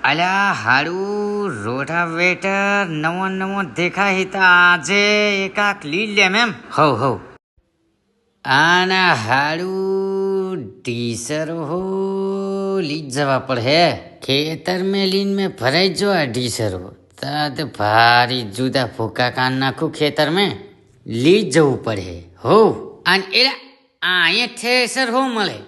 અલ્યા હારું રોટાવેટર નવો નવો દેખાય તો આજે એકાક લી લે મેમ હવ આના હારું ડીસર હો લી જવા પડે ખેતર में લીન में ભરાઈ જો આ ડીસર હો તાત ભારી જુદા ફૂકા કાન નાખું ખેતર में લી જવું પડે હો અને એલા અહીંયા થ્રેસર હો મળે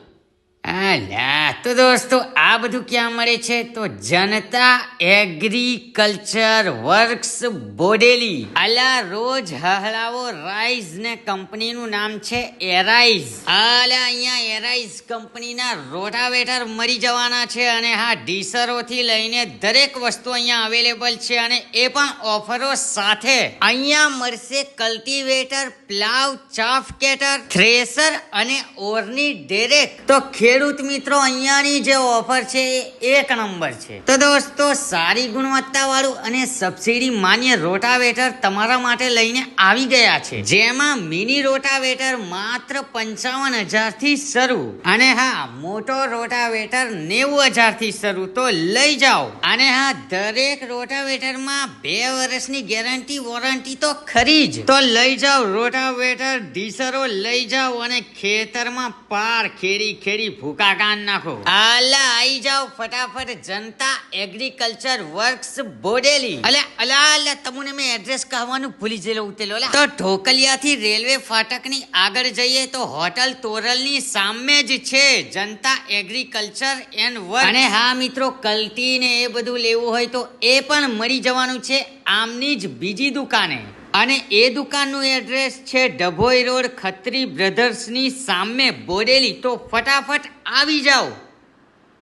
અલ્યા તો દોસ્તો આ બધું ક્યાં મળે છે તો જનતા એગ્રીકલ્ચર વર્ક્સ બોડેલી અલા રોજ હહલાવો રાઈઝ ને કંપનીનું નામ છે એરાઈઝ અલા અહીંયા એરાઈઝ કંપનીના રોટાવેટર મળી જવાના છે અને હા ડીસરોથી લઈને દરેક વસ્તુ અહીંયા અવેલેબલ છે અને એ પણ ઓફરો સાથે અહીંયા મળશે કલ્ટિવેટર પ્લાવ ચાફકેટર થ્રેસર અને ઓરની ડેરેક તો ખેડૂત મિત્રો અહીંયાની જે ઓફર છે એ એક નંબર છે તો દોસ્તો સારી ગુણવત્તા વાળું અને સબસિડી માન્ય રોટાવેટર તમારા માટે લઈને આવી ગયા છે જેમાં મિની રોટાવેટર માત્ર 55,000 થી શરૂ અને હા મોટો રોટાવેટર 90,000 થી શરૂ તો લઈ જાઓ અને હા દરેક રોટાવેટરમાં 2 વર્ષની ગેરંટી વોરંટી તો ખરી જ તો લઈ જાઓ રોટાવેટર ડીસરો લઈ જાઓ અને ખેતરમાં પાર ખેડી ભૂકા કાન નાખો આલા આઈ જાઓ ફટાફટ જનતા એગ્રીકલ્ચર વર્ક્સ બોડેલી અલા તમને મેં એડ્રેસ કહેવાનું ભૂલી ગયેલો ઉતેલો તો ઢોકલિયાથી રેલવે ફાટકની આગળ જઈએ તો હોટલ તોરલની સામે જ છે જનતા એગ્રીકલ્ચર એન્ડ વર્ક અને હા મિત્રો કલ્ટી ને એ બધું લેવું હોય તો એ પણ મળી જવાનું છે આમની જ બીજી દુકાને અને એ દુકાનનું એડ્રેસ છે ડભોઈ રોડ ખત્રી બ્રધર્સની સામે બોડેલી તો ફટાફટ આવી જાઓ